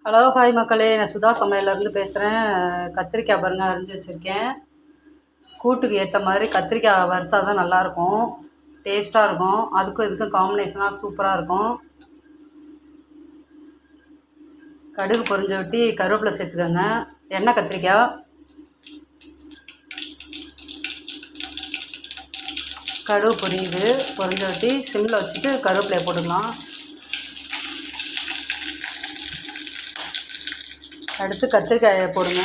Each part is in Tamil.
ஹலோ ஹாய் மக்களே, நான் சுதா சமையலேருந்து பேசுகிறேன். கத்திரிக்காய் பாருங்க அரிஞ்சு வச்சுருக்கேன். கூட்டுக்கு ஏற்ற மாதிரி கத்திரிக்காய் வறுத்தா தான் நல்லாயிருக்கும், டேஸ்ட்டாக இருக்கும். அதுக்கும் இதுக்கும் காம்பினேஷனாக சூப்பராக இருக்கும். கடுகு பொரிஞ்ச விட்டி கருவேப்பிலை சேர்த்துக்கோங்க. எண்ணெய் கத்திரிக்காய் கடுகு பொரிஞ்ச விட்டி சிம்மில் வச்சுட்டு கருவேப்பிலையை போட்டுக்கலாம். அடுத்து கத்திரிக்காயை போடுங்க.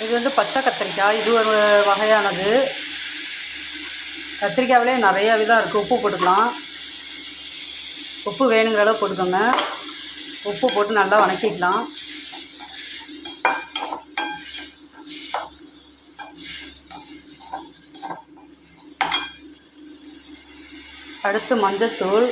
இது வந்து பச்சை கத்திரிக்காய், இது ஒரு வகையானது. கத்திரிக்காயிலே நிறைய விதம் இருக்குது. உப்பு போட்டுக்கலாம். உப்பு வேணுங்கிற அளவு போட்டுக்கோங்க. உப்பு போட்டு நல்லா வதக்கிக்கலாம். அடுத்து மஞ்சத்தூள்,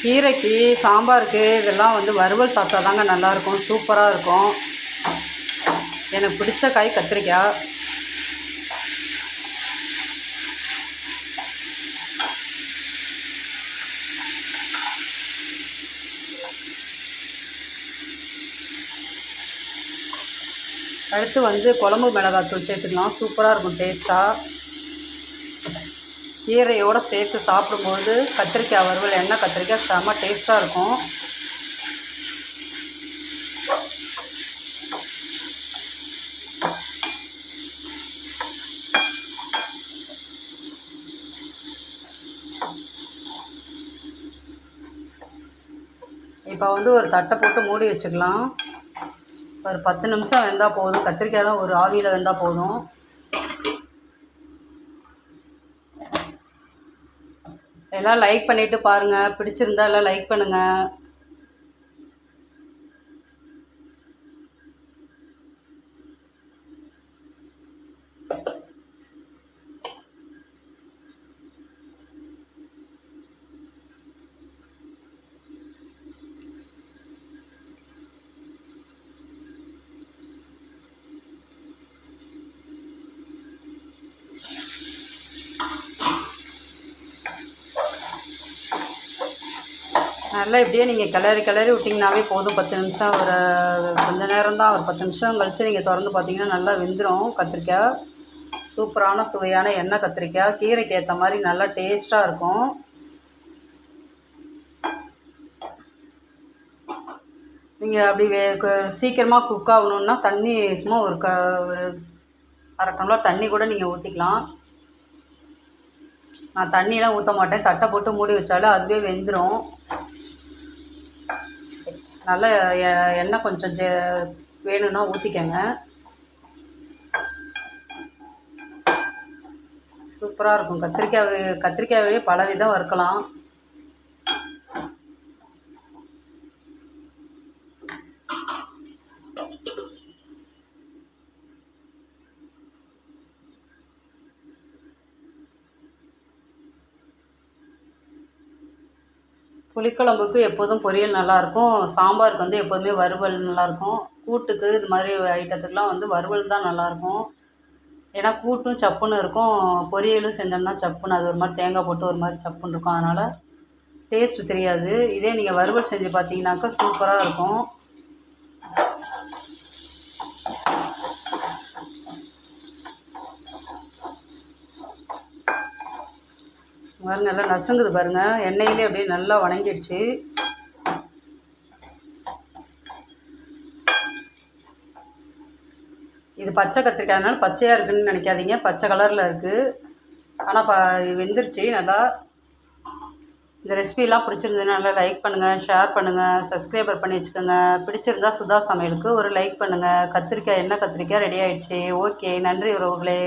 கீரைக்கு சாம்பாருக்கு இதெல்லாம் வந்து வறுவல் சாப்பிட்டா தாங்க நல்லாயிருக்கும், சூப்பராக இருக்கும். எனக்கு பிடிச்ச காய் கத்திரிக்காய். அடுத்து வந்து குழம்பு மிளகாத்தூள் சேர்த்துக்கலாம். சூப்பராக இருக்கும் டேஸ்ட்டாக. கீரையோடு சேர்த்து சாப்பிடும்போது கத்திரிக்காய் வறுவல், எண்ணெய் கத்திரிக்காய் செம்ம டேஸ்ட்டாக இருக்கும். இப்போ வந்து ஒரு தட்டை போட்டு மூடி வச்சுக்கலாம். ஒரு 10 நிமிஷம் வெந்தால் போதும். கத்திரிக்காயெலாம் ஒரு ஆவியில் வெந்தால் போதும். எல்லாம் லைக் பண்ணிவிட்டு பாருங்கள். பிடிச்சிருந்தா எல்லாம் லைக் பண்ணுங்கள். நல்லா இப்படியே நீங்கள் கிளறி விட்டிங்கனாவே போதும். 10 நிமிஷம், ஒரு கொஞ்சம் நேரம் தான், ஒரு 10 நிமிஷம் கழித்து நீங்கள் திறந்து பார்த்தீங்கன்னா நல்லா வெந்துடும். கத்திரிக்காய் சூப்பரான சுவையான எண்ணெய் கத்திரிக்காய், கீரைக்கு ஏற்ற மாதிரி நல்லா டேஸ்ட்டாக இருக்கும். நீங்கள் அப்படி சீக்கிரமாக குக் ஆகணுன்னா தண்ணி சும்மா ஒரு அரை டம்ளர் தண்ணி கூட நீங்கள் ஊற்றிக்கலாம். நான் தண்ணியெலாம் ஊற்ற மாட்டேன். தட்டை போட்டு மூடி வச்சாலும் அதுவே வெந்துடும். நல்லா எண்ணெய் கொஞ்சம் வேணும்னா ஊற்றிக்கங்க. சூப்பராக இருக்கும். கத்திரிக்காயே பல விதம் வறுக்கலாம். புளிக்குழம்புக்கு எப்போதும் பொரியல் நல்லாயிருக்கும். சாம்பாருக்கு வந்து எப்போதுமே வறுவல் நல்லாயிருக்கும். கூட்டுக்கு இது மாதிரி ஐட்டத்துக்கெலாம் வந்து வறுவல் தான் நல்லாயிருக்கும். ஏன்னா கூட்டும் சப்புன்னு இருக்கும், பொரியலும் செஞ்சோம்னா சப்புன்னு, அது ஒரு மாதிரி தேங்காய் போட்டு ஒரு மாதிரி சப்புன்னு இருக்கும். அதனால் டேஸ்ட்டு தெரியாது. இதே நீங்கள் வறுவல் செஞ்சு பார்த்தீங்கன்னாக்கா சூப்பராக இருக்கும். மாதிரி நல்லா நசுங்குது பாருங்கள். எண்ணெயிலே அப்படியே நல்லா வணங்கிடுச்சு. இது பச்சை கத்திரிக்காய்னால பச்சையாக இருக்குதுன்னு நினைக்காதீங்க, பச்சை கலரில் இருக்குது. ஆனால் வெந்துருச்சு நல்லா. இந்த ரெசிபிலாம் பிடிச்சிருந்ததுன்னா நல்லா லைக் பண்ணுங்கள், ஷேர் பண்ணுங்கள், சப்ஸ்கிரைபர் பண்ணி வச்சுக்கோங்க. பிடிச்சிருந்தா சுதா சமையலுக்கு ஒரு லைக் பண்ணுங்கள். எண்ணெய் கத்திரிக்காய் ரெடி ஆகிடுச்சு. ஓகே, நன்றி உறவுகளே.